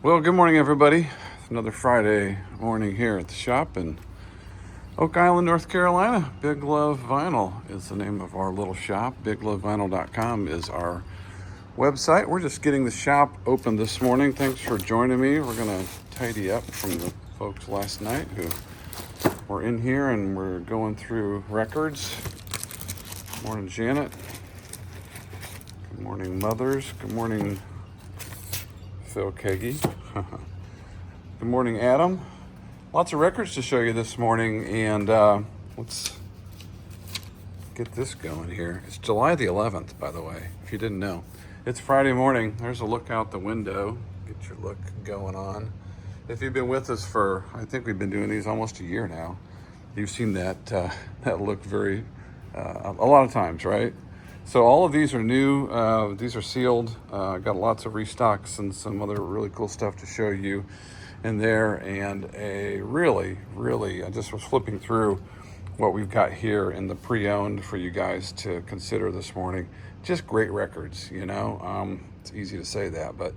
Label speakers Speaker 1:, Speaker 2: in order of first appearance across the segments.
Speaker 1: Well, good morning, everybody. It's another Friday morning here at the shop in Oak Island, North Carolina. Big Love Vinyl is the name of our little shop. BigLoveVinyl.com is our website. We're just getting the shop open this morning. Thanks for joining me. We're going to tidy up from the folks last night who were in here, and we're going through records. Good morning, Janet. Good morning, Mothers. Good morning, Phil Keggy. Good morning, Adam. Lots of records to show you this morning, and let's get this going here. It's July the 11th, by the way, if you didn't know. It's Friday morning. There's a look out the window. Get your look going on. If you've been with us for, I think we've been doing these almost a year now, you've seen that look very, a lot of times, right? So all of these are new. These are sealed. Got lots of restocks and some other really cool stuff to show you in there. And I just was flipping through what we've got here in the pre-owned for you guys to consider this morning. Just great records, you know. It's easy to say that, but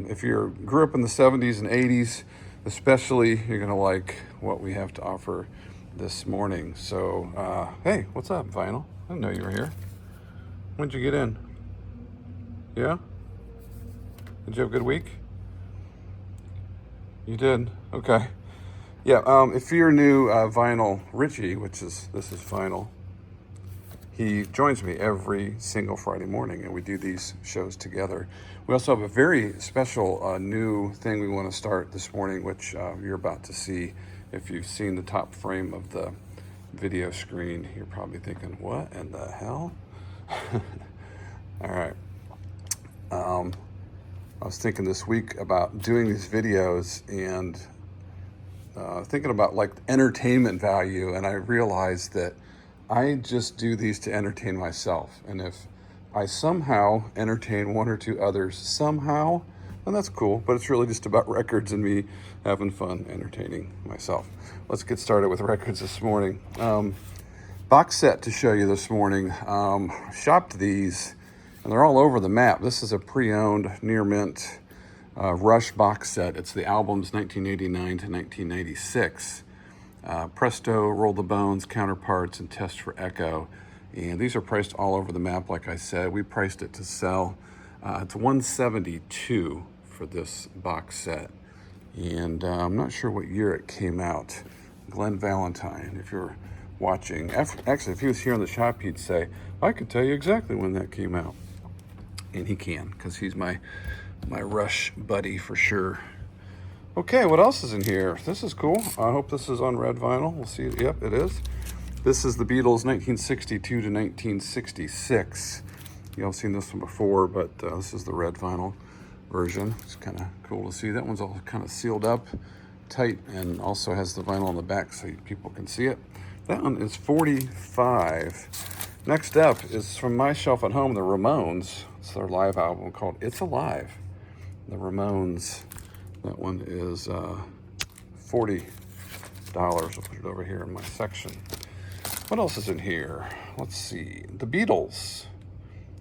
Speaker 1: if you grew up in the 70s and 80s, especially, you're gonna like what we have to offer this morning. So, hey, what's up, Vinyl? I didn't know you were here. When'd you get in? Yeah? Did you have a good week? You did? Okay. Yeah, if you're new, Vinyl, Richie, this is Vinyl, he joins me every single Friday morning, and we do these shows together. We also have a very special new thing we want to start this morning, which you're about to see. If you've seen the top frame of the video screen, you're probably thinking, what in the hell? All right. I was thinking this week about doing these videos and thinking about like entertainment value, and I realized that I just do these to entertain myself. And if I somehow entertain one or two others somehow, then that's cool. But it's really just about records and me having fun entertaining myself. Let's get started with records this morning. Box set to show you this morning. Shopped these, and they're all over the map. This is a pre-owned near mint Rush box set. It's the albums 1989 to 1996. Presto, Roll the Bones, Counterparts, and Test for Echo. And these are priced all over the map, like I said. We priced it to sell. It's $172 for this box set. And I'm not sure what year it came out. Glenn Valentine, if you're watching. Actually, if he was here in the shop, he'd say, I could tell you exactly when that came out. And he can, because he's my Rush buddy for sure. Okay, what else is in here? This is cool. I hope this is on red vinyl. We'll see. Yep, it is. This is the Beatles 1962 to 1966. You all seen this one before, but this is the red vinyl version. It's kind of cool to see. That one's all kind of sealed up tight and also has the vinyl on the back so people can see it. That one is $45. Next up is from my shelf at home, the Ramones. It's their live album called It's Alive. The Ramones. That one is $40. I'll put it over here in my section. What else is in here? Let's see. The Beatles.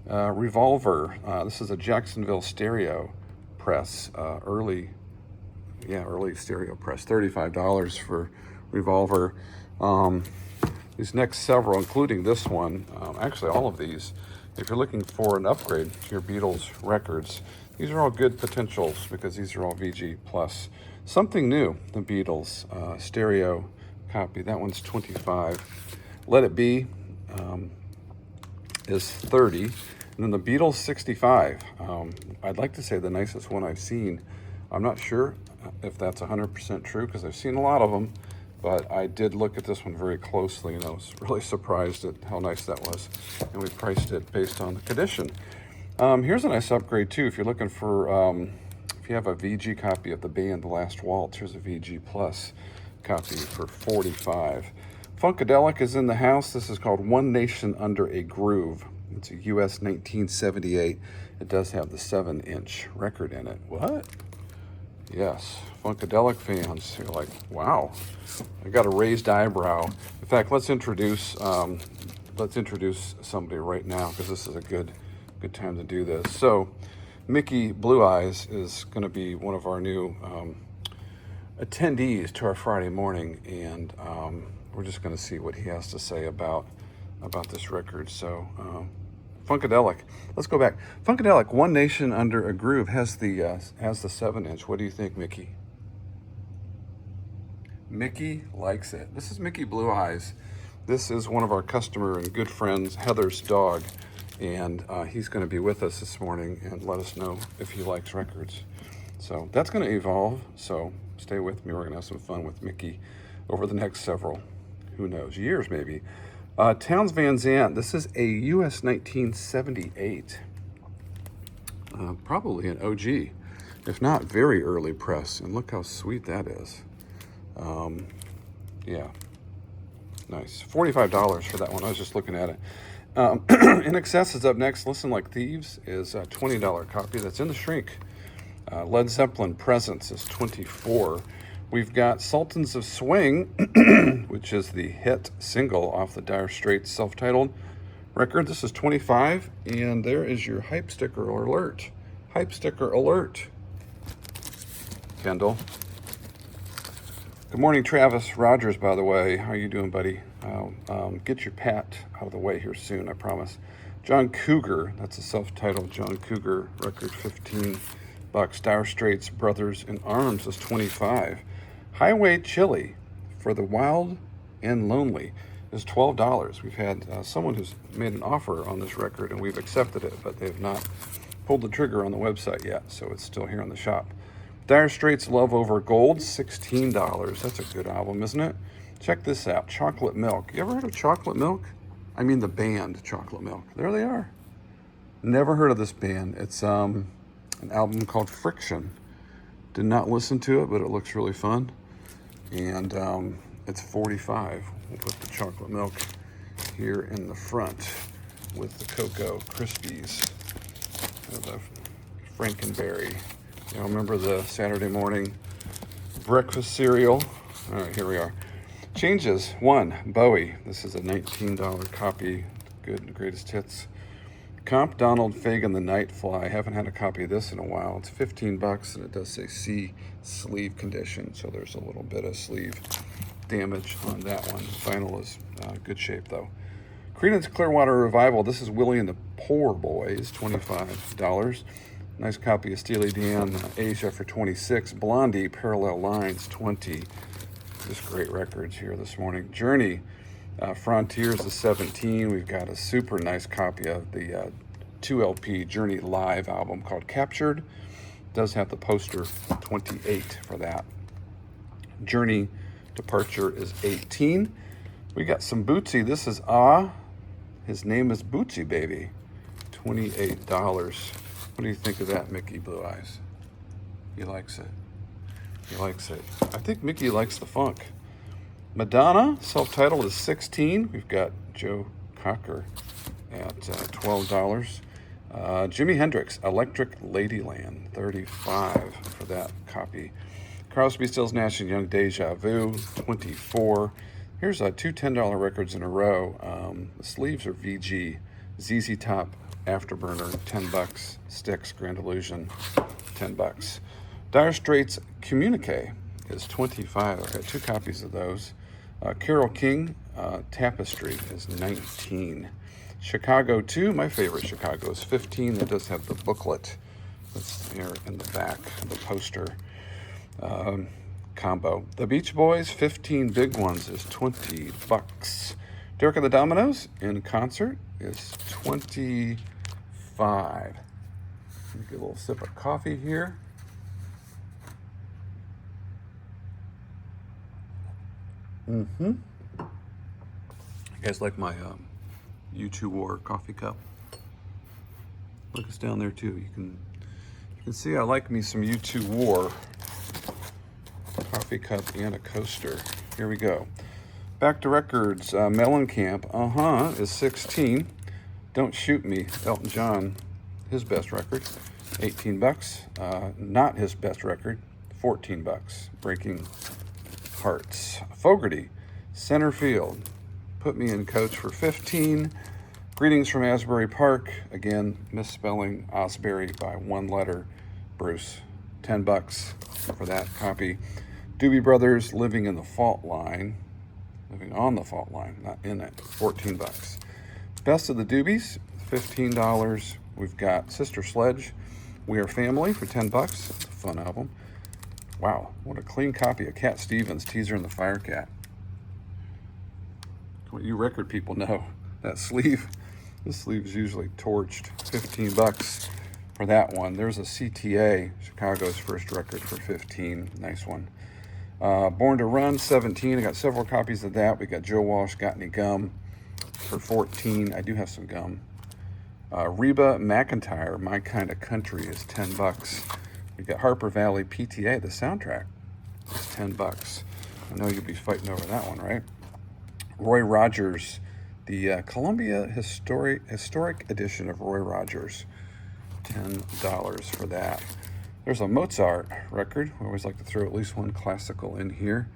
Speaker 1: Revolver. This is a Jacksonville stereo press. Early stereo press. $35 for Revolver. These next several, including this one, actually all of these, if you're looking for an upgrade to your Beatles records, these are all good potentials because these are all VG+. Something new, the Beatles stereo copy. That one's $25. Let It Be is $30. And then the Beatles 65. I'd like to say the nicest one I've seen. I'm not sure if that's 100% true because I've seen a lot of them. But I did look at this one very closely, and I was really surprised at how nice that was. And we priced it based on the condition. Here's a nice upgrade, too. If you're looking for, if you have a VG copy of the band The Last Waltz, here's a VG Plus copy for $45. Funkadelic is in the house. This is called One Nation Under a Groove. It's a US 1978. It does have the 7-inch record in it. What? Yes, Funkadelic fans, you're like, wow, I got a raised eyebrow. In fact, let's introduce somebody right now because this is a good time to do this. So Mickey Blue Eyes is going to be one of our new attendees to our Friday morning, and we're just going to see what he has to say about this record. So, Funkadelic. Let's go back. Funkadelic, One Nation Under a Groove, has the 7-inch. What do you think, Mickey? Mickey likes it. This is Mickey Blue Eyes. This is one of our customer and good friends, Heather's dog, and he's going to be with us this morning and let us know if he likes records. So that's going to evolve. So stay with me. We're going to have some fun with Mickey over the next several, who knows, years maybe. Townes Van Zandt. This is a US 1978. Probably an OG, if not very early press. And look how sweet that is. Yeah, nice. $45 for that one. I was just looking at it. In Excess is up next. Listen Like Thieves is a $20 copy. That's in the shrink. Led Zeppelin Presence is $24. We've got Sultans of Swing, which is the hit single off the Dire Straits self-titled record. This is $25. And there is your hype sticker alert. Hype sticker alert. Kendall. Good morning, Travis Rogers, by the way. How you doing, buddy? Get your pat out of the way here soon, I promise. John Cougar, that's a self-titled John Cougar record, $15. Dire Straits Brothers in Arms is $25. Highway Chili for the Wild and Lonely is $12. We've had someone who's made an offer on this record, and we've accepted it, but they've not pulled the trigger on the website yet, so it's still here in the shop. Dire Straits Love Over Gold, $16. That's a good album, isn't it? Check this out, Chocolate Milk. You ever heard of Chocolate Milk? I mean the band Chocolate Milk. There they are. Never heard of this band. It's an album called Friction. Did not listen to it, but it looks really fun. And it's $45. We'll put the Chocolate Milk here in the front with the Cocoa Krispies. The Frankenberry. You know, remember the Saturday morning breakfast cereal? All right, here we are. Changes. 1, Bowie. This is a $19 copy. Good, greatest hits. Comp Donald Fagen, The Nightfly. Haven't had a copy of this in a while. It's $15, and it does say C sleeve condition, so there's a little bit of sleeve damage on that one. Vinyl is good shape, though. Creedence Clearwater Revival. This is Willie and the Poor Boys, $25. Nice copy of Steely Dan, Asia for $26. Blondie, Parallel Lines, $20. Just great records here this morning. Journey, Frontiers is $17. We've got a super nice copy of the 2LP Journey Live album called Captured. Does have the poster, $28 for that. Journey Departure is $18. We got some Bootsy. This is His Name is Bootsy Baby, $28. What do you think of that, Mickey Blue Eyes? He likes it. He likes it. I think Mickey likes the funk. Madonna, self-titled, is $16. We've got Joe Cocker at $12. Jimi Hendrix, Electric Ladyland, $35 for that copy. Crosby, Stills, Nash & Young, Deja Vu, $24. Here's two $10 records in a row. The sleeves are VG. ZZ Top, Afterburner, $10. Styx, Grand Illusion, $10. Dire Straits Communique is $25. I've got 2 copies of those. Carole King, Tapestry is $19. Chicago 2, my favorite Chicago, is $15. It does have the booklet that's here in the back, the poster combo. The Beach Boys, 15 big ones, is $20. Derek and the Dominoes in concert is $25. Let me get a little sip of coffee here. You guys like my U2 War coffee cup? Look, it's down there too. You can see I like me some U2 War coffee cup and a coaster. Here we go. Back to records. Mellencamp, is 16. Don't Shoot Me, Elton John, his best record, $18. Not his best record, $14. Breaking Hearts. Fogerty, Center Field, Put Me in Coach for $15. Greetings from Asbury Park. Again, misspelling Osbury by one letter. Bruce, 10 bucks for that copy. Doobie Brothers, Living in the Fault Line. Living on the fault line, not in it. 14 bucks. Best of the Doobies, $15. We've got Sister Sledge, We Are Family for 10 bucks. It's a fun album. Wow, what a clean copy of Cat Stevens, Teaser and the Firecat. What you record people know. That sleeve, this sleeve is usually torched. 15 bucks for that one. There's a CTA, Chicago's first record, for 15. Nice one. Born to Run, 17. I got several copies of that. We got Joe Walsh, Got Any Gum, for 14. I do have some gum. Reba McEntire, My Kind of Country, is 10 bucks. We got Harper Valley PTA, the soundtrack, is 10 bucks. I know you'll be fighting over that one, right? Roy Rogers, the Columbia Historic Edition of Roy Rogers, $10 for that. There's a Mozart record. We always like to throw at least one classical in here.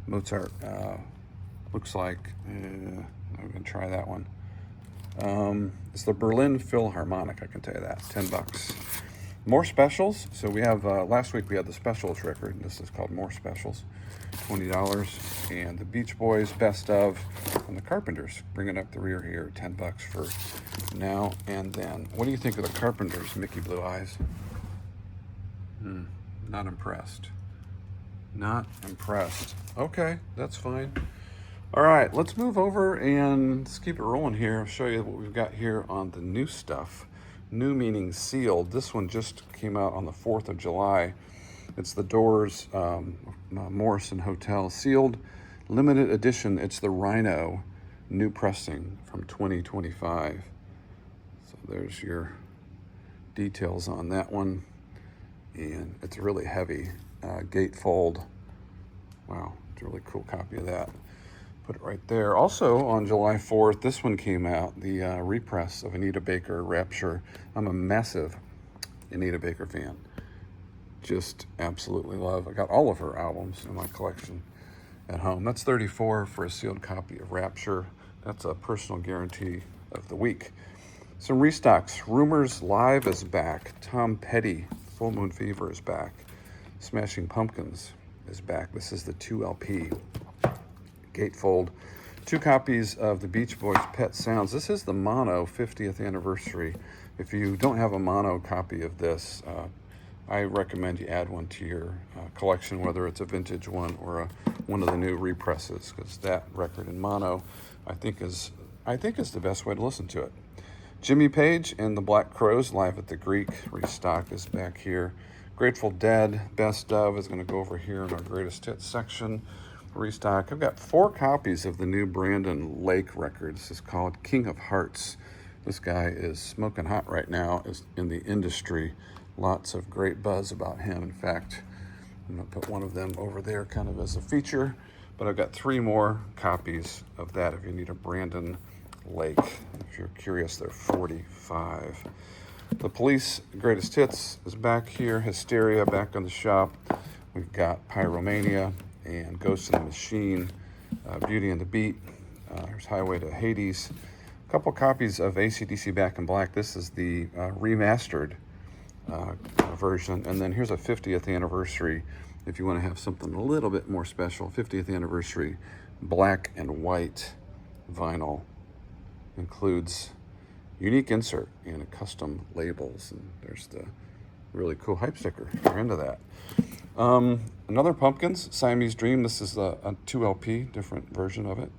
Speaker 1: Mozart looks like, I'm going to try that one. It's the Berlin Philharmonic, I can tell you that, 10 bucks. More specials. So we have, last week we had the Specials record. This is called More Specials, $20. And the Beach Boys, Best Of, and the Carpenters, bringing up the rear here, 10 bucks for now and then. What do you think of the Carpenters, Mickey Blue Eyes? Not impressed. Not impressed. Okay, that's fine. All right, let's move over and let's keep it rolling here. I'll show you what we've got here on the new stuff. New meaning sealed. This one just came out on the 4th of July. It's the Doors Morrison Hotel sealed limited edition. It's the Rhino new pressing from 2025. So there's your details on that one. And it's really heavy gatefold. Wow, it's a really cool copy of that. Put it right there. Also on July 4th, this one came out, the repress of Anita Baker, Rapture. I'm a massive Anita Baker fan. Just absolutely love. I got all of her albums in my collection at home. That's $34 for a sealed copy of Rapture. That's a personal guarantee of the week. Some restocks. Rumors Live is back. Tom Petty, Full Moon Fever is back. Smashing Pumpkins is back. This is the 2LP gatefold. 2 copies of the Beach Boys' Pet Sounds. This is the mono 50th anniversary. If you don't have a mono copy of this, I recommend you add one to your collection, whether it's a vintage one or one of the new represses, because that record in mono, I think is the best way to listen to it. Jimmy Page and the Black Crowes, Live at the Greek, restock, is back here. Grateful Dead, Best Of, is going to go over here in our Greatest Hits section. Restock. I've got 4 copies of the new Brandon Lake record. This is called King of Hearts. This guy is smoking hot right now in the industry. Lots of great buzz about him. In fact, I'm going to put one of them over there kind of as a feature. But I've got 3 more copies of that if you need a Brandon Lake. If you're curious, they're $45. The Police Greatest Hits is back here. Hysteria back on the shop. We've got Pyromania and Ghost in the Machine, Beauty and the Beat. There's Highway to Hades. A couple copies of AC/DC Back in Black. This is the remastered version. And then here's a 50th anniversary, if you want to have something a little bit more special. 50th anniversary black and white vinyl. Includes unique insert and custom labels. And there's the really cool hype sticker if you're into that. Another Pumpkins, Siamese Dream. This is a 2LP, different version of it.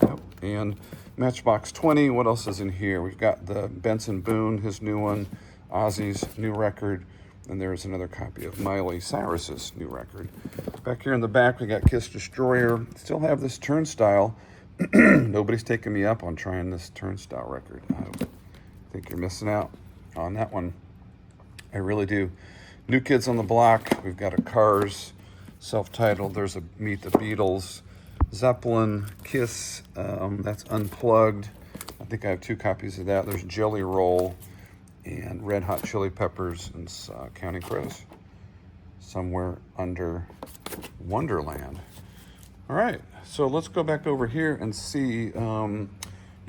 Speaker 1: Yep. And Matchbox 20. What else is in here? We've got the Benson Boone, his new one, Ozzy's new record, and there's another copy of Miley Cyrus's new record. Back here in the back, we got Kiss Destroyer. Still have this Turnstile. Nobody's taking me up on trying this Turnstile record. I think you're missing out on that one. I really do. New Kids on the Block. We've got a Cars self-titled. There's a Meet the Beatles. Zeppelin, Kiss, that's Unplugged. I think I have 2 copies of that. There's Jelly Roll and Red Hot Chili Peppers and Counting Crows. Somewhere Under Wonderland. All right, so let's go back over here and see.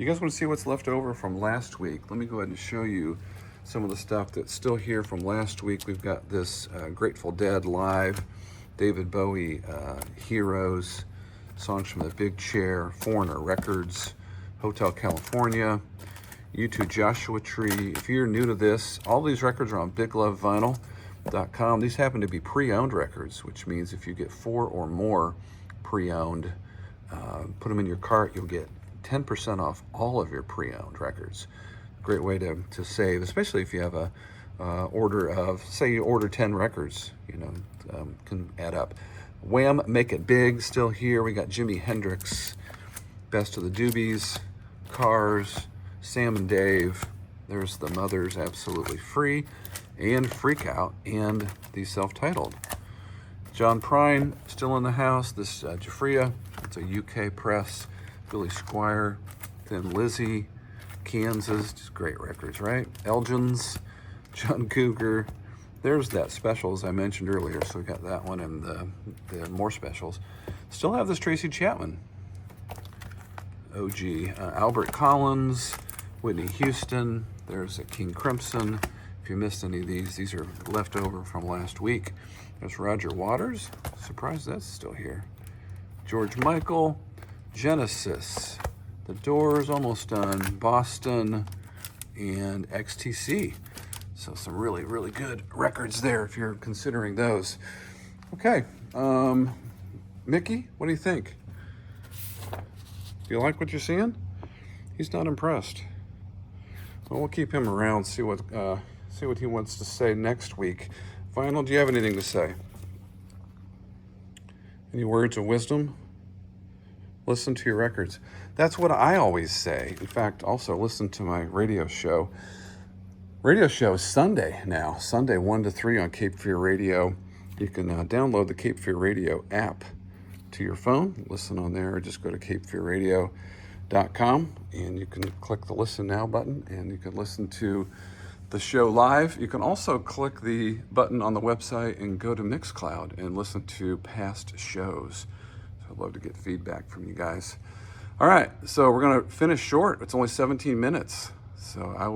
Speaker 1: You You guys want to see what's left over from last week? Let me go ahead and show you some of the stuff that's still here from last week. We've got this Grateful Dead live, David Bowie Heroes, songs from the Big Chair, Foreigner Records, Hotel California, U2 Joshua Tree. If you're new to this, all these records are on BigLoveVinyl.com. These happen to be pre-owned records, which means if you get 4 or more pre-owned, put them in your cart, you'll get 10% off all of your pre-owned records. Great way to save, especially if you have a order of, say you order 10 records, can add up. Wham! Make It Big, still here. We got Jimi Hendrix, Best of the Doobies, Cars, Sam and Dave. There's the Mothers, Absolutely Free, and Freak Out, and the self-titled. John Prine, still in the house. This Jafria, it's a UK press. Billy Squier, Thin Lizzy, Kansas, just great records, right? Elgin's, John Cougar. There's that special, as I mentioned earlier. So we got that one and the more specials. Still have this Tracy Chapman. OG. Albert Collins, Whitney Houston. There's a King Crimson. If you missed any of these are left over from last week. There's Roger Waters. Surprised that's still here. George Michael. Genesis, The Doors, almost done, Boston, and XTC. So some really, really good records there if you're considering those. Okay, Mickey, what do you think? Do you like what you're seeing? He's not impressed. Well, we'll keep him around, see what he wants to say next week. Vionel, do you have anything to say? Any words of wisdom? Listen to your records. That's what I always say. In fact, also listen to my radio show. Radio show is Sunday now. Sunday 1 to 3 on Cape Fear Radio. You can download the Cape Fear Radio app to your phone. Listen on there, or just go to capefearradio.com and you can click the Listen Now button and you can listen to the show live. You can also click the button on the website and go to Mixcloud and listen to past shows. I'd love to get feedback from you guys. All right, so we're gonna finish short. It's only 17 minutes. So I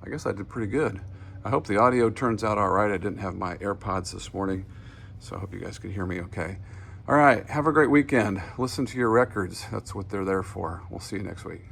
Speaker 1: guess I did pretty good. I hope the audio turns out all right. I didn't have my AirPods this morning, so I hope you guys could hear me okay. All right, have a great weekend. Listen to your records. That's what they're there for. We'll see you next week.